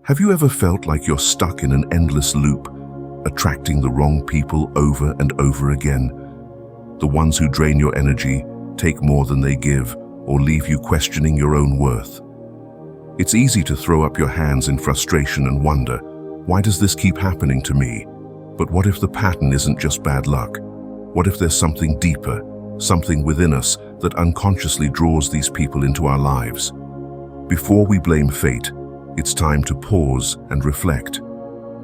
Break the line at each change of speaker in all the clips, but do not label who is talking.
Have you ever felt like you're stuck in an endless loop, attracting the wrong people over and over again? The ones who drain your energy, take more than they give, or leave you questioning your own worth. It's easy to throw up your hands in frustration and wonder, why does this keep happening to me? But what if the pattern isn't just bad luck? What if there's something deeper, something within us that unconsciously draws these people into our lives? Before we blame fate, it's time to pause and reflect.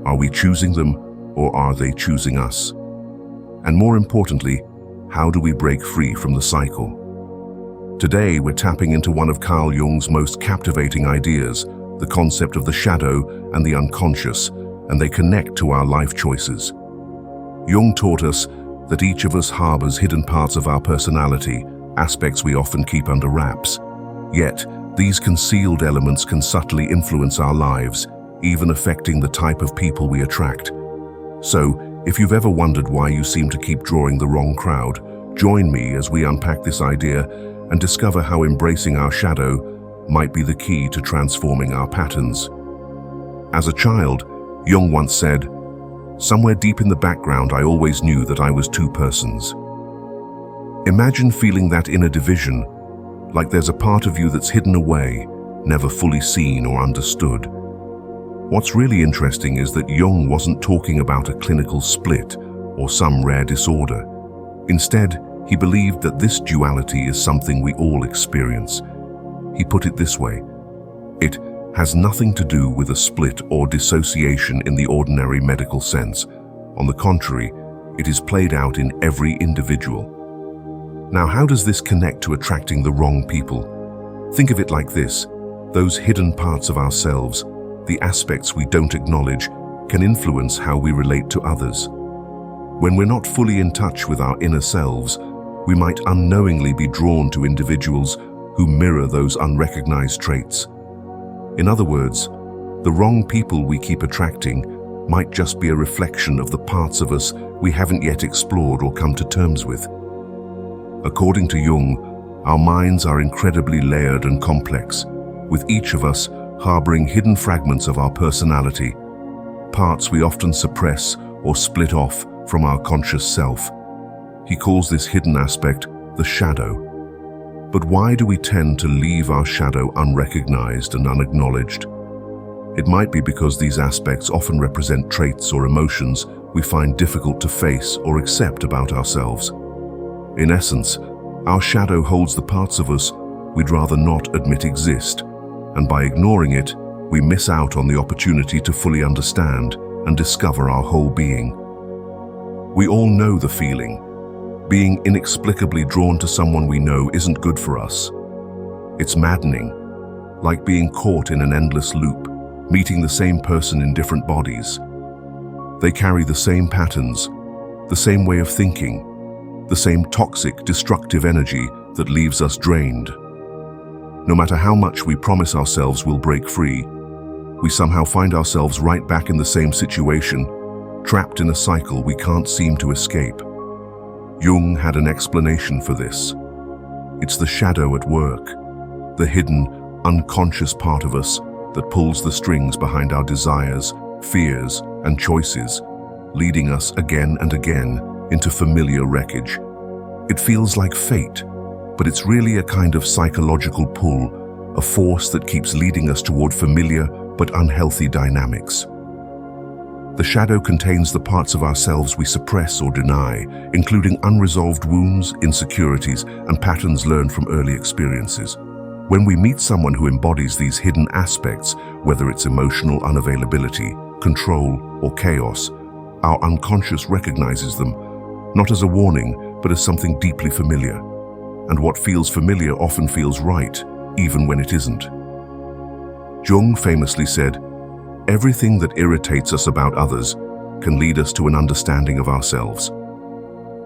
Are we choosing them, or are they choosing us? And more importantly, how do we break free from the cycle? Today, we're tapping into one of Carl Jung's most captivating ideas, the concept of the shadow and the unconscious, and they connect to our life choices. Jung taught us that each of us harbors hidden parts of our personality, aspects we often keep under wraps. Yet, these concealed elements can subtly influence our lives, even affecting the type of people we attract. So, if you've ever wondered why you seem to keep drawing the wrong crowd, join me as we unpack this idea and discover how embracing our shadow might be the key to transforming our patterns. As a child, Jung once said, "Somewhere deep in the background, I always knew that I was two persons." Imagine feeling that inner division, like there's a part of you that's hidden away, never fully seen or understood. What's really interesting is that Jung wasn't talking about a clinical split or some rare disorder. Instead, he believed that this duality is something we all experience. He put it this way: it has nothing to do with a split or dissociation in the ordinary medical sense. On the contrary, it is played out in every individual. Now, how does this connect to attracting the wrong people? Think of it like this: those hidden parts of ourselves, the aspects we don't acknowledge, can influence how we relate to others. When we're not fully in touch with our inner selves, we might unknowingly be drawn to individuals who mirror those unrecognized traits. In other words, the wrong people we keep attracting might just be a reflection of the parts of us we haven't yet explored or come to terms with. According to Jung, our minds are incredibly layered and complex, with each of us harboring hidden fragments of our personality, parts we often suppress or split off from our conscious self. He calls this hidden aspect the shadow. But why do we tend to leave our shadow unrecognized and unacknowledged? It might be because these aspects often represent traits or emotions we find difficult to face or accept about ourselves. In essence, our shadow holds the parts of us we'd rather not admit exist, and by ignoring it, we miss out on the opportunity to fully understand and discover our whole being. We all know the feeling. Being inexplicably drawn to someone we know isn't good for us. It's maddening, like being caught in an endless loop, meeting the same person in different bodies. They carry the same patterns, the same way of thinking, the same toxic, destructive energy that leaves us drained. No matter how much we promise ourselves we'll break free, we somehow find ourselves right back in the same situation, trapped in a cycle we can't seem to escape. Jung had an explanation for this. It's the shadow at work, the hidden, unconscious part of us that pulls the strings behind our desires, fears, and choices, leading us again and again into familiar wreckage. It feels like fate, but it's really a kind of psychological pull, a force that keeps leading us toward familiar but unhealthy dynamics. The shadow contains the parts of ourselves we suppress or deny, including unresolved wounds, insecurities, and patterns learned from early experiences. When we meet someone who embodies these hidden aspects, whether it's emotional unavailability, control, or chaos, our unconscious recognizes them, not as a warning, but as something deeply familiar. And what feels familiar often feels right, even when it isn't. Jung famously said, "Everything that irritates us about others can lead us to an understanding of ourselves."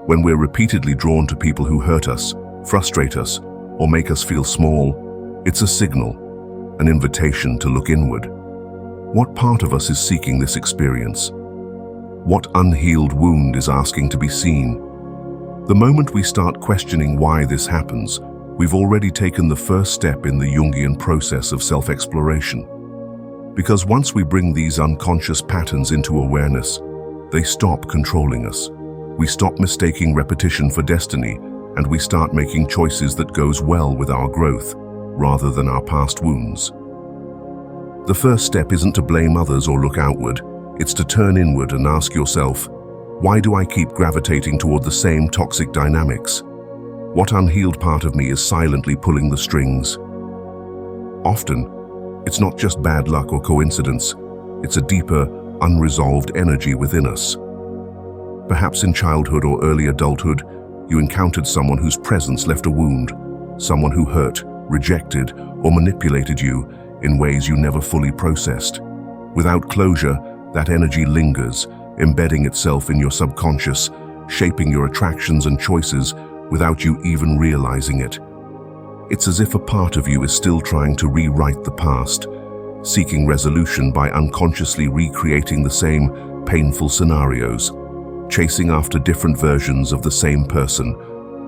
When we're repeatedly drawn to people who hurt us, frustrate us, or make us feel small, it's a signal, an invitation to look inward. What part of us is seeking this experience? What unhealed wound is asking to be seen? The moment we start questioning why this happens, we've already taken the first step in the Jungian process of self-exploration. Because once we bring these unconscious patterns into awareness, they stop controlling us. We stop mistaking repetition for destiny, and we start making choices that goes well with our growth, rather than our past wounds. The first step isn't to blame others or look outward. It's to turn inward and ask yourself, why do I keep gravitating toward the same toxic dynamics? What unhealed part of me is silently pulling the strings? Often, it's not just bad luck or coincidence. It's a deeper, unresolved energy within us. Perhaps in childhood or early adulthood, you encountered someone whose presence left a wound, someone who hurt, rejected, or manipulated you in ways you never fully processed. Without closure, that energy lingers, embedding itself in your subconscious, shaping your attractions and choices without you even realizing it. It's as if a part of you is still trying to rewrite the past, seeking resolution by unconsciously recreating the same painful scenarios, chasing after different versions of the same person,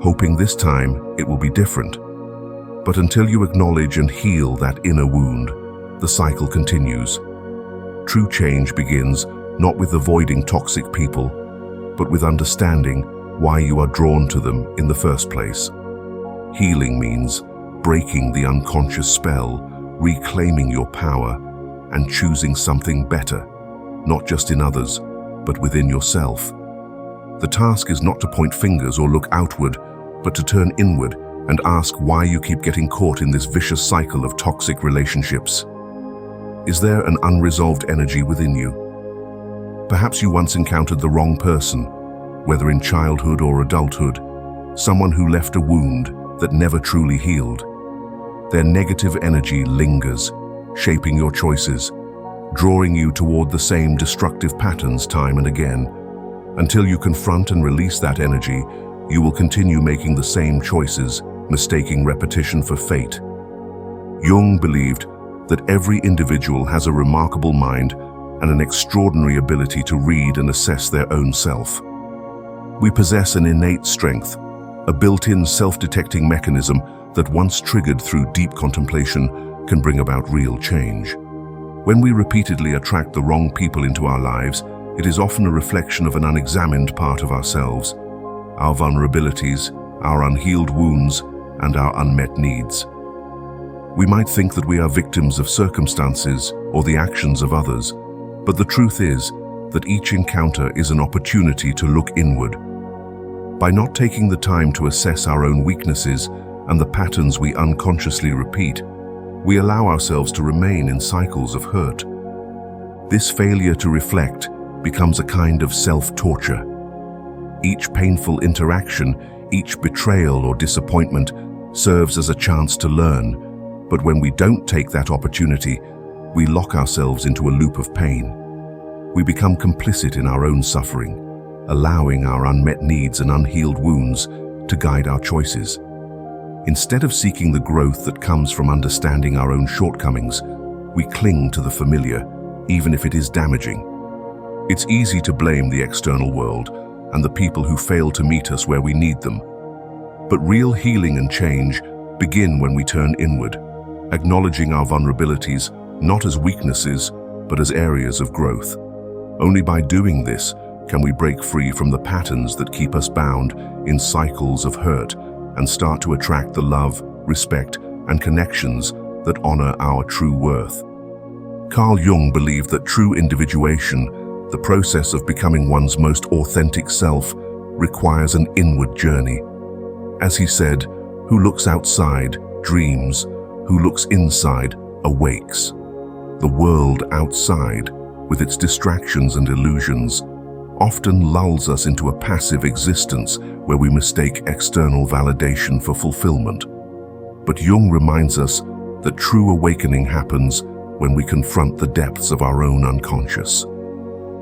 hoping this time it will be different. But until you acknowledge and heal that inner wound, the cycle continues. True change begins not with avoiding toxic people, but with understanding why you are drawn to them in the first place. Healing means breaking the unconscious spell, reclaiming your power, and choosing something better, not just in others, but within yourself. The task is not to point fingers or look outward, but to turn inward and ask why you keep getting caught in this vicious cycle of toxic relationships. Is there an unresolved energy within you? Perhaps you once encountered the wrong person, whether in childhood or adulthood, someone who left a wound that never truly healed. Their negative energy lingers, shaping your choices, drawing you toward the same destructive patterns time and again. Until you confront and release that energy, you will continue making the same choices, mistaking repetition for fate. Jung believed that every individual has a remarkable mind and an extraordinary ability to read and assess their own self. We possess an innate strength, a built-in self-detecting mechanism that once triggered through deep contemplation can bring about real change. When we repeatedly attract the wrong people into our lives, it is often a reflection of an unexamined part of ourselves, our vulnerabilities, our unhealed wounds, and our unmet needs. We might think that we are victims of circumstances or the actions of others, but the truth is that each encounter is an opportunity to look inward. By not taking the time to assess our own weaknesses and the patterns we unconsciously repeat, we allow ourselves to remain in cycles of hurt. This failure to reflect becomes a kind of self-torture. Each painful interaction, each betrayal or disappointment serves as a chance to learn, but when we don't take that opportunity, we lock ourselves into a loop of pain. We become complicit in our own suffering, allowing our unmet needs and unhealed wounds to guide our choices. Instead of seeking the growth that comes from understanding our own shortcomings, we cling to the familiar, even if it is damaging. It's easy to blame the external world and the people who fail to meet us where we need them. But real healing and change begin when we turn inward, acknowledging our vulnerabilities not as weaknesses, but as areas of growth. Only by doing this can we break free from the patterns that keep us bound in cycles of hurt and start to attract the love, respect, and connections that honor our true worth. Carl Jung believed that true individuation, the process of becoming one's most authentic self, requires an inward journey. As he said, "Who looks outside dreams, who looks inside awakes." The world outside, with its distractions and illusions, often lulls us into a passive existence where we mistake external validation for fulfillment. But Jung reminds us that true awakening happens when we confront the depths of our own unconscious.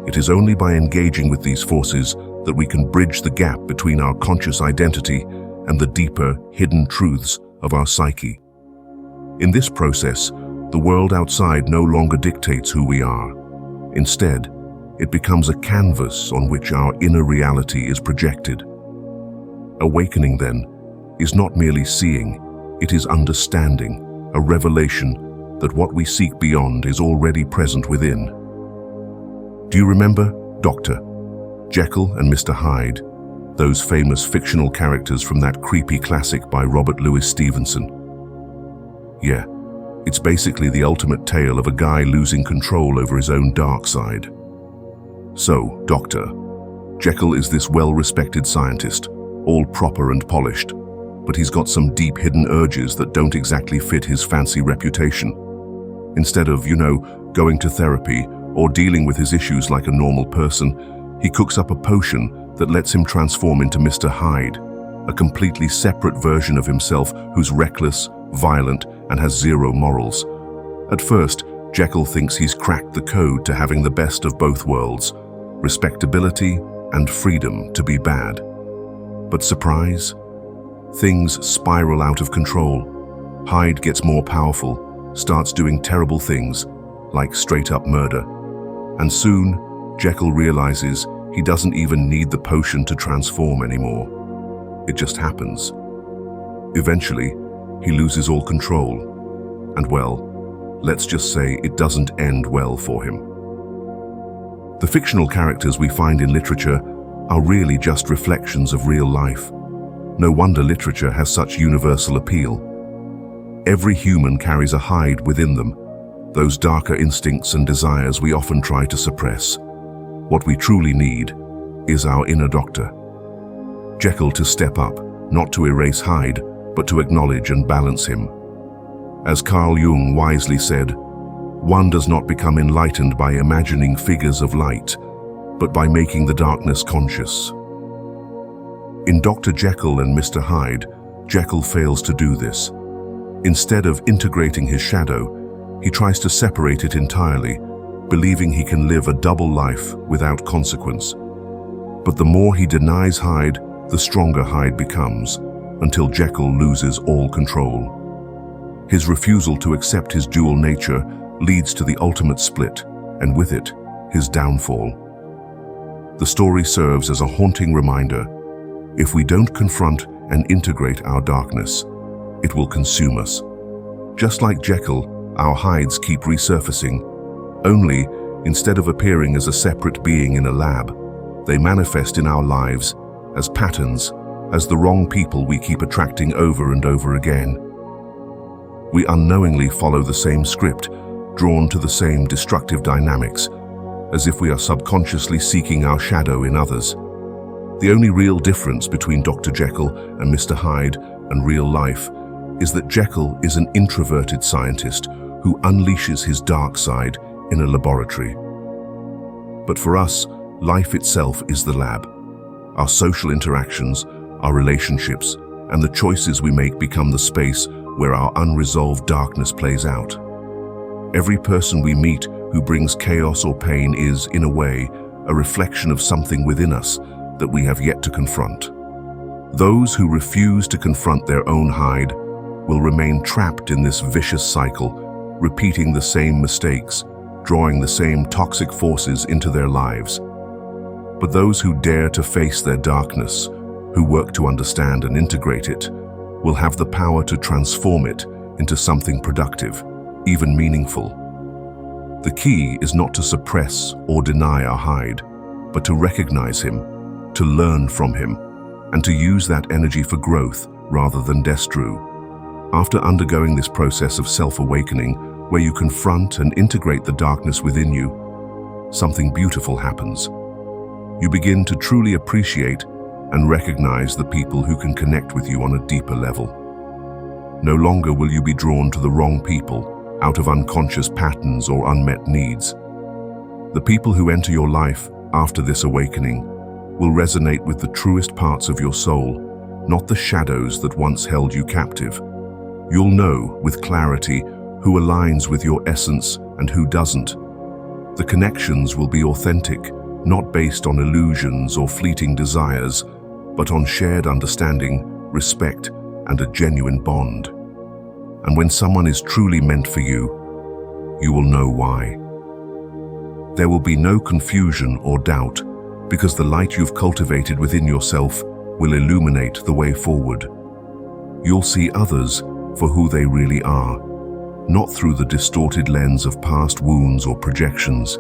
It is only by engaging with these forces that we can bridge the gap between our conscious identity and the deeper, hidden truths of our psyche. In this process, the world outside no longer dictates who we are. Instead, it becomes a canvas on which our inner reality is projected. Awakening, then, is not merely seeing, it is understanding, a revelation that what we seek beyond is already present within. Do you remember Dr. Jekyll and Mr. Hyde, those famous fictional characters from that creepy classic by Robert Louis Stevenson? Yeah, it's basically the ultimate tale of a guy losing control over his own dark side. So, Dr. Jekyll is this well-respected scientist, all proper and polished, but he's got some deep hidden urges that don't exactly fit his fancy reputation. Instead of, going to therapy or dealing with his issues like a normal person, he cooks up a potion that lets him transform into Mr. Hyde, a completely separate version of himself who's reckless, violent, and has zero morals. At first, Jekyll thinks he's cracked the code to having the best of both worlds, respectability and freedom to be bad. But surprise? Things spiral out of control. Hyde gets more powerful, starts doing terrible things, like straight-up murder. And soon, Jekyll realizes he doesn't even need the potion to transform anymore. It just happens. Eventually, he loses all control. And well, let's just say it doesn't end well for him. The fictional characters we find in literature are really just reflections of real life. No wonder literature has such universal appeal. Every human carries a Hyde within them, those darker instincts and desires we often try to suppress. What we truly need is our inner doctor. Jekyll to step up, not to erase Hyde, but to acknowledge and balance him. As Carl Jung wisely said, one does not become enlightened by imagining figures of light, but by making the darkness conscious. In Dr. Jekyll and Mr. Hyde, Jekyll fails to do this. Instead of integrating his shadow, he tries to separate it entirely, believing he can live a double life without consequence. But the more he denies Hyde, the stronger Hyde becomes, until Jekyll loses all control. His refusal to accept his dual nature leads to the ultimate split, and with it, his downfall. The story serves as a haunting reminder: if we don't confront and integrate our darkness, it will consume us. Just like Jekyll, our Hydes keep resurfacing, only instead of appearing as a separate being in a lab, they manifest in our lives as patterns, as the wrong people we keep attracting over and over again. We unknowingly follow the same script, drawn to the same destructive dynamics, as if we are subconsciously seeking our shadow in others. The only real difference between Dr. Jekyll and Mr. Hyde and real life is that Jekyll is an introverted scientist who unleashes his dark side in a laboratory. But for us, life itself is the lab. Our social interactions, our relationships, and the choices we make become the space where our unresolved darkness plays out. Every person we meet who brings chaos or pain is, in a way, a reflection of something within us that we have yet to confront. Those who refuse to confront their own Hyde will remain trapped in this vicious cycle, repeating the same mistakes, drawing the same toxic forces into their lives. But those who dare to face their darkness, who work to understand and integrate it, will have the power to transform it into something productive, even meaningful. The key is not to suppress or deny our Hyde, but to recognize him, to learn from him, and to use that energy for growth rather than destruction. After undergoing this process of self-awakening, where you confront and integrate the darkness within you, something beautiful happens. You begin to truly appreciate and recognize the people who can connect with you on a deeper level. No longer will you be drawn to the wrong people out of unconscious patterns or unmet needs. The people who enter your life after this awakening will resonate with the truest parts of your soul, not the shadows that once held you captive. You'll know with clarity who aligns with your essence and who doesn't. The connections will be authentic, not based on illusions or fleeting desires, but on shared understanding, respect, and a genuine bond. And when someone is truly meant for you, you will know why. There will be no confusion or doubt, because the light you've cultivated within yourself will illuminate the way forward. You'll see others for who they really are, not through the distorted lens of past wounds or projections.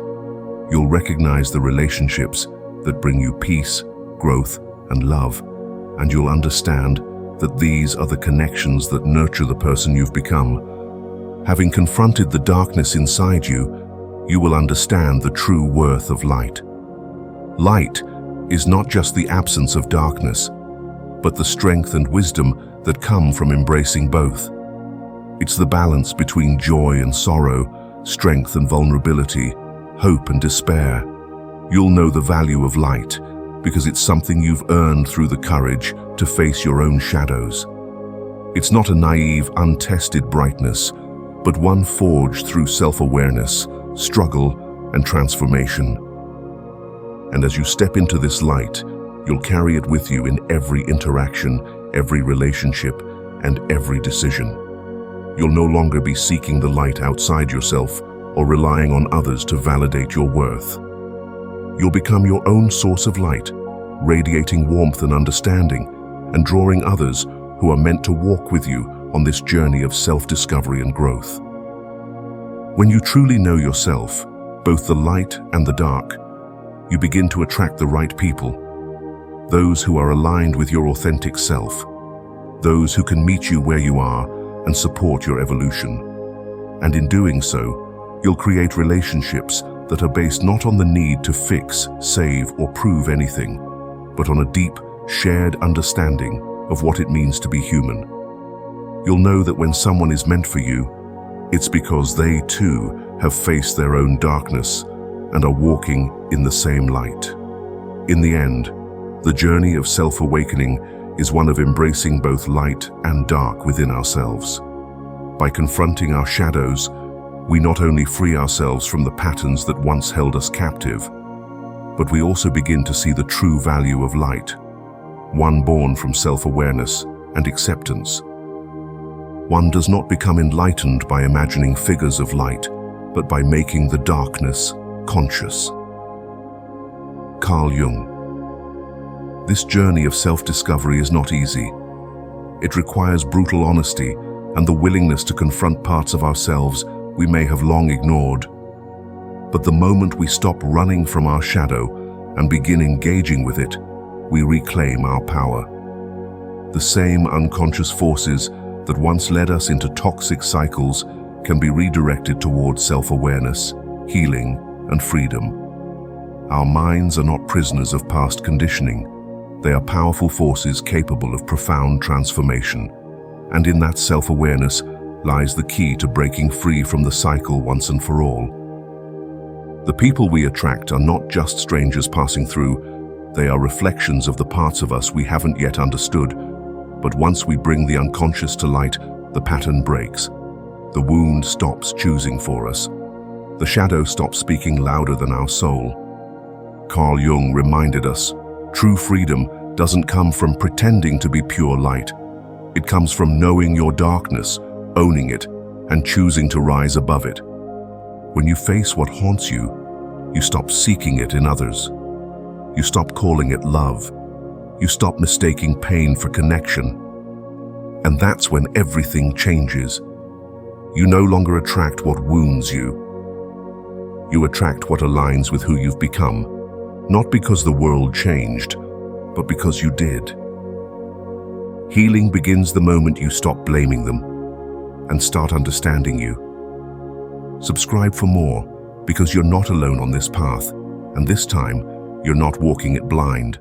You'll recognize the relationships that bring you peace, growth, and love, and you'll understand that these are the connections that nurture the person you've become. Having confronted the darkness inside you, you will understand the true worth of light. Light is not just the absence of darkness, but the strength and wisdom that come from embracing both. It's the balance between joy and sorrow, strength and vulnerability, hope and despair. You'll know the value of light because it's something you've earned through the courage to face your own shadows. It's not a naive, untested brightness, but one forged through self-awareness, struggle, and transformation. And as you step into this light, you'll carry it with you in every interaction, every relationship, and every decision. You'll no longer be seeking the light outside yourself or relying on others to validate your worth. You'll become your own source of light, radiating warmth and understanding, and drawing others who are meant to walk with you on this journey of self-discovery and growth. When you truly know yourself, both the light and the dark, you begin to attract the right people, those who are aligned with your authentic self, those who can meet you where you are and support your evolution. And in doing so, you'll create relationships that are based not on the need to fix, save, or prove anything, but on a deep, shared understanding of what it means to be human. You'll know that when someone is meant for you, it's because they too have faced their own darkness and are walking in the same light. In the end, the journey of self-awakening is one of embracing both light and dark within ourselves. By confronting our shadows, we not only free ourselves from the patterns that once held us captive, but we also begin to see the true value of light, one born from self-awareness and acceptance. One does not become enlightened by imagining figures of light, but by making the darkness conscious. Carl Jung. This journey of self-discovery is not easy. It requires brutal honesty and the willingness to confront parts of ourselves we may have long ignored. But the moment we stop running from our shadow and begin engaging with it, we reclaim our power. The same unconscious forces that once led us into toxic cycles can be redirected towards self-awareness, healing, and freedom. Our minds are not prisoners of past conditioning. They are powerful forces capable of profound transformation. And in that self-awareness lies the key to breaking free from the cycle once and for all. The people we attract are not just strangers passing through. They are reflections of the parts of us we haven't yet understood. But once we bring the unconscious to light, the pattern breaks. The wound stops choosing for us. The shadow stops speaking louder than our soul. Carl Jung reminded us, true freedom doesn't come from pretending to be pure light. It comes from knowing your darkness, owning it, and choosing to rise above it. When you face what haunts you, you stop seeking it in others. You stop calling it love. You stop mistaking pain for connection. And that's when everything changes. You no longer attract what wounds you. You attract what aligns with who you've become, not because the world changed, but because you did. Healing begins the moment you stop blaming them and start understanding you. Subscribe for more, because you're not alone on this path, and this time, you're not walking it blind.